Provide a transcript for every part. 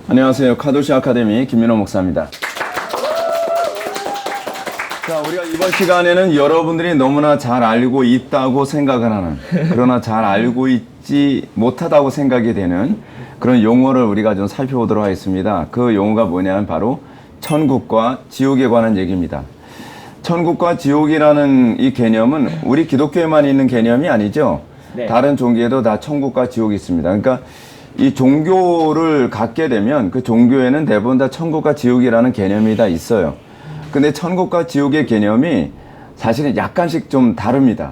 안녕하세요. 카도시 아카데미 김민호 목사입니다. 자, 우리가 이번 시간에는 여러분들이 너무나 잘 알고 있다고 생각을 하는, 그러나 잘 알고 있지 못하다고 생각이 되는 그런 용어를 우리가 좀 살펴보도록 하겠습니다. 그 용어가 뭐냐면 바로 천국과 지옥에 관한 얘기입니다. 천국과 지옥이라는 이 개념은 우리 기독교에만 있는 개념이 아니죠. 네. 다른 종교에도 다 천국과 지옥이 있습니다. 그러니까 이 종교를 갖게 되면 그 종교에는 대부분 다 천국과 지옥이라는 개념이 다 있어요. 근데 천국과 지옥의 개념이 사실은 약간씩 좀 다릅니다.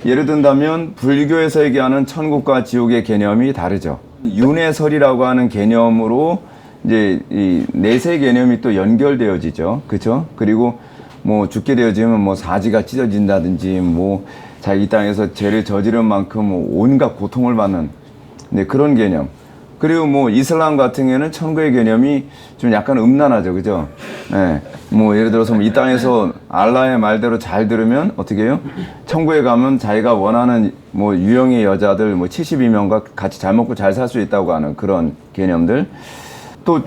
예를 든다면 불교에서 얘기하는 천국과 지옥의 개념이 다르죠. 윤회설이라고 하는 개념으로 이제 이 내세 개념이 또 연결되어지죠. 그렇죠? 그리고 뭐 죽게 되어지면 뭐 사지가 찢어진다든지 뭐 자기 땅에서 죄를 저지른 만큼 뭐 온갖 고통을 받는 그런 개념. 그리고 뭐 이슬람 같은 경우에는 천국의 개념이 좀 약간 음란하죠. 그죠? 예. 뭐 예를 들어서 뭐 이 땅에서 알라의 말대로 잘 들으면 어떻게 해요? 천국에 가면 자기가 원하는 뭐 유형의 여자들 뭐 72명과 같이 잘 먹고 잘 살 수 있다고 하는 그런 개념들. 또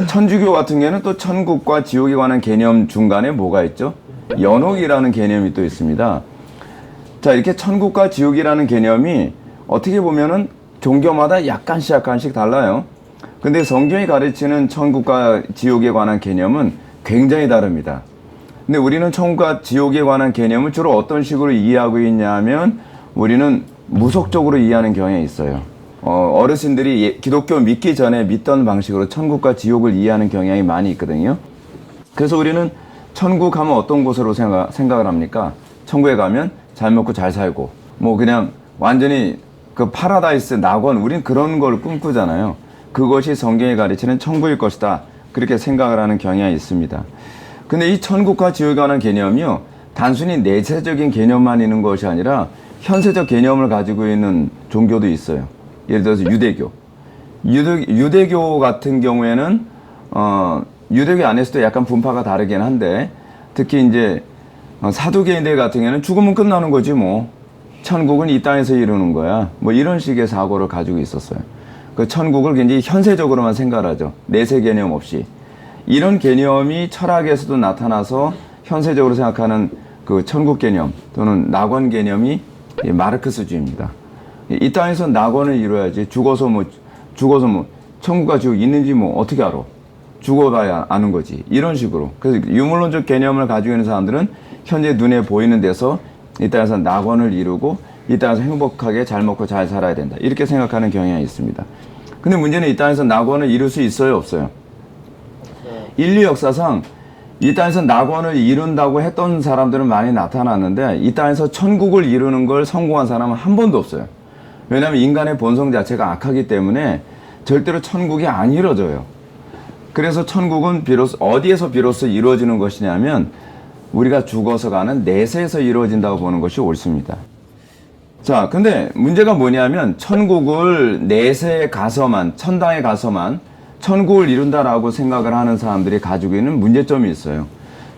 천주교 같은 경우에는 또 천국과 지옥에 관한 개념 중간에 뭐가 있죠? 연옥이라는 개념이 또 있습니다. 자, 이렇게 천국과 지옥이라는 개념이 어떻게 보면은 종교마다 약간씩 달라요. 근데 성경이 가르치는 천국과 지옥에 관한 개념은 굉장히 다릅니다. 근데 우리는 천국과 지옥에 관한 개념을 주로 어떤 식으로 이해하고 있냐면 우리는 무속적으로 이해하는 경향이 있어요. 어르신들이 기독교 믿기 전에 믿던 방식으로 천국과 지옥을 이해하는 경향이 많이 있거든요. 그래서 우리는 천국 가면 어떤 곳으로 생각을 합니까? 천국에 가면 잘 먹고 잘 살고 뭐 그냥 완전히 그 파라다이스 낙원, 우린 그런 걸 꿈꾸잖아요. 그것이 성경이 가르치는 천국일 것이다, 그렇게 생각을 하는 경향이 있습니다. 근데 이 천국과 지옥에 관한 개념이요, 단순히 내세적인 개념만 있는 것이 아니라 현세적 개념을 가지고 있는 종교도 있어요. 예를 들어서 유대교 같은 경우에는 유대교 안에서도 약간 분파가 다르긴 한데, 특히 이제 사두개인들 같은 경우에는 죽으면 끝나는 거지 뭐. 천국은 이 땅에서 이루는 거야. 뭐 이런 식의 사고를 가지고 있었어요. 그 천국을 굉장히 현세적으로만 생각하죠. 내세 개념 없이. 이런 개념이 철학에서도 나타나서 현세적으로 생각하는 그 천국 개념 또는 낙원 개념이 마르크스주의입니다. 이 땅에서 낙원을 이루어야지 죽어서 뭐 천국과 지옥 있는지 뭐 어떻게 알아? 죽어봐야 아는 거지. 이런 식으로. 그래서 유물론적 개념을 가지고 있는 사람들은 현재 눈에 보이는 데서 이 땅에서 낙원을 이루고 이 땅에서 행복하게 잘 먹고 잘 살아야 된다, 이렇게 생각하는 경향이 있습니다. 근데 문제는 이 땅에서 낙원을 이룰 수 있어요, 없어요? 인류 역사상 이 땅에서 낙원을 이룬다고 했던 사람들은 많이 나타났는데 이 땅에서 천국을 이루는 걸 성공한 사람은 한 번도 없어요. 왜냐하면 인간의 본성 자체가 악하기 때문에 절대로 천국이 안 이루어져요. 그래서 천국은 어디에서 비로소 이루어지는 것이냐면 우리가 죽어서 가는 내세에서 이루어진다고 보는 것이 옳습니다. 자, 근데 문제가 뭐냐면 천국을 내세에 가서만, 천당에 가서만 천국을 이룬다라고 생각을 하는 사람들이 가지고 있는 문제점이 있어요.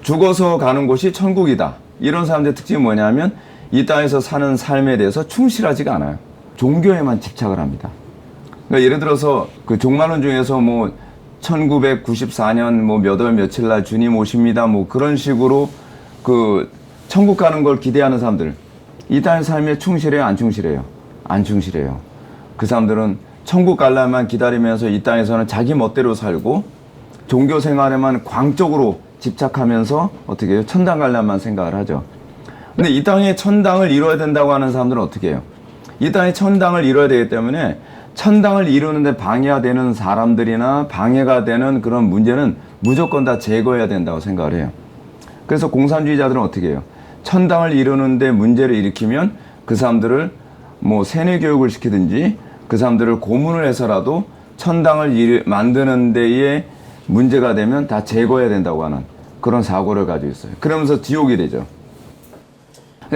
죽어서 가는 곳이 천국이다, 이런 사람들의 특징이 뭐냐면 이 땅에서 사는 삶에 대해서 충실하지가 않아요. 종교에만 집착을 합니다. 그러니까 예를 들어서 그 종말론 중에서 뭐 1994년 뭐 몇 월 며칠 날 주님 오십니다, 뭐 그런 식으로 그 천국 가는 걸 기대하는 사람들, 이 땅의 삶에 충실해요, 안 충실해요? 안 충실해요. 그 사람들은 천국 갈라만 기다리면서 이 땅에서는 자기 멋대로 살고 종교 생활에만 광적으로 집착하면서 어떻게 해요? 천당 갈라만 생각을 하죠. 근데 이 땅에 천당을 이루어야 된다고 하는 사람들은 어떻게 해요? 이 땅에 천당을 이루어야 되기 때문에 천당을 이루는데 방해가 되는 사람들이나 방해가 되는 그런 문제는 무조건 다 제거해야 된다고 생각을 해요. 그래서 공산주의자들은 어떻게 해요? 천당을 이루는데 문제를 일으키면 그 사람들을 뭐 세뇌 교육을 시키든지 그 사람들을 고문을 해서라도 천당을 만드는 데에 문제가 되면 다 제거해야 된다고 하는 그런 사고를 가지고 있어요. 그러면서 지옥이 되죠.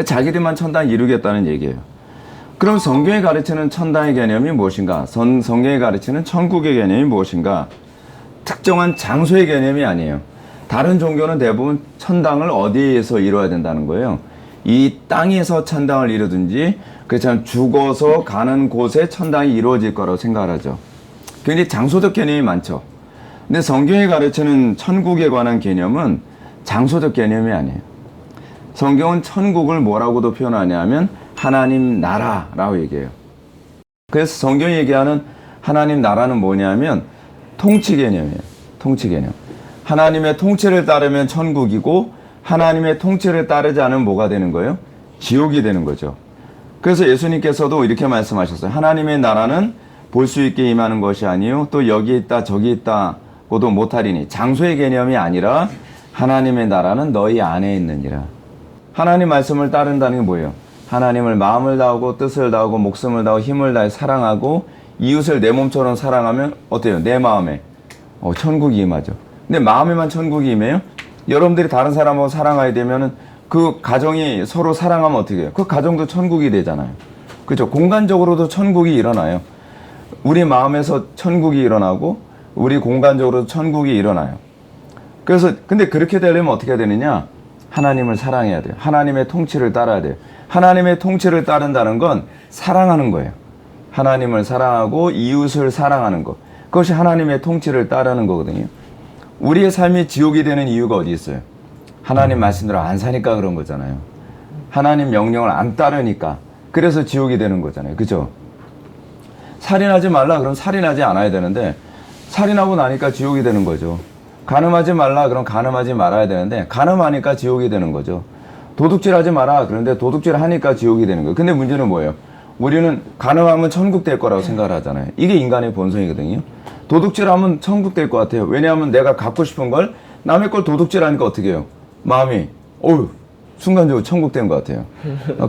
자기들만 천당 이루겠다는 얘기예요. 그럼 성경이 가르치는 천당의 개념이 무엇인가? 성경이 가르치는 천국의 개념이 무엇인가? 특정한 장소의 개념이 아니에요. 다른 종교는 대부분 천당을 어디에서 이루어야 된다는 거예요. 이 땅에서 천당을 이루든지 그렇지만 죽어서 가는 곳에 천당이 이루어질 거라고 생각을 하죠. 굉장히 장소적 개념이 많죠. 근데 성경이 가르치는 천국에 관한 개념은 장소적 개념이 아니에요. 성경은 천국을 뭐라고도 표현하냐면 하나님 나라라고 얘기해요. 그래서 성경이 얘기하는 하나님 나라는 뭐냐면 통치 개념이에요. 통치 개념. 하나님의 통치를 따르면 천국이고 하나님의 통치를 따르지 않으면 뭐가 되는 거예요? 지옥이 되는 거죠. 그래서 예수님께서도 이렇게 말씀하셨어요. 하나님의 나라는 볼 수 있게 임하는 것이 아니요 또 여기 있다 저기 있다고도 못하리니 장소의 개념이 아니라 하나님의 나라는 너희 안에 있느니라. 하나님 말씀을 따른다는 게 뭐예요? 하나님을 마음을 다하고 뜻을 다하고 목숨을 다하고 힘을 다해 사랑하고 이웃을 내 몸처럼 사랑하면 어때요? 내 마음에 천국이 임하죠. 근데 마음에만 천국이 임해요? 여러분들이 다른 사람하고 사랑해야 되면은 그 가정이 서로 사랑하면 어떻게 해요? 그 가정도 천국이 되잖아요. 그렇죠? 공간적으로도 천국이 일어나요. 우리 마음에서 천국이 일어나고 우리 공간적으로 천국이 일어나요. 그래서 근데 그렇게 되려면 어떻게 되느냐? 하나님을 사랑해야 돼요. 하나님의 통치를 따라야 돼요. 하나님의 통치를 따른다는 건 사랑하는 거예요. 하나님을 사랑하고 이웃을 사랑하는 것. 그것이 하나님의 통치를 따르는 거거든요. 우리의 삶이 지옥이 되는 이유가 어디 있어요? 하나님 말씀대로 안 사니까 그런 거잖아요. 하나님 명령을 안 따르니까. 그래서 지옥이 되는 거잖아요. 그죠? 살인하지 말라 그럼 살인하지 않아야 되는데 살인하고 나니까 지옥이 되는 거죠. 간음하지 말라 그럼 간음하지 말아야 되는데 간음하니까 지옥이 되는 거죠. 도둑질하지 마라 그런데 도둑질 하니까 지옥이 되는 거예요. 근데 문제는 뭐예요? 우리는 간음하면 천국 될 거라고 생각을 하잖아요. 이게 인간의 본성이거든요. 도둑질하면 천국 될 것 같아요. 왜냐하면 내가 갖고 싶은 걸 남의 걸 도둑질하니까 어떻게 해요? 마음이 순간적으로 천국 된 것 같아요.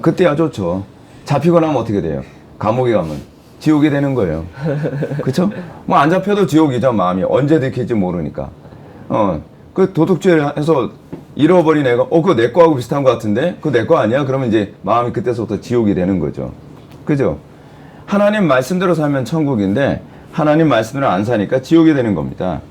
그때야 좋죠. 잡히고 나면 어떻게 돼요? 감옥에 가면 지옥이 되는 거예요. 그쵸? 뭐 안 잡혀도 지옥이죠. 마음이 언제 들킬지 모르니까. 그 도둑질해서 잃어버린 애가 그거 내 거하고 비슷한 것 같은데 그거 내 거 아니야? 그러면 이제 마음이 그때서부터 지옥이 되는 거죠. 그죠? 하나님 말씀대로 살면 천국인데 하나님 말씀대로 안 사니까 지옥이 되는 겁니다.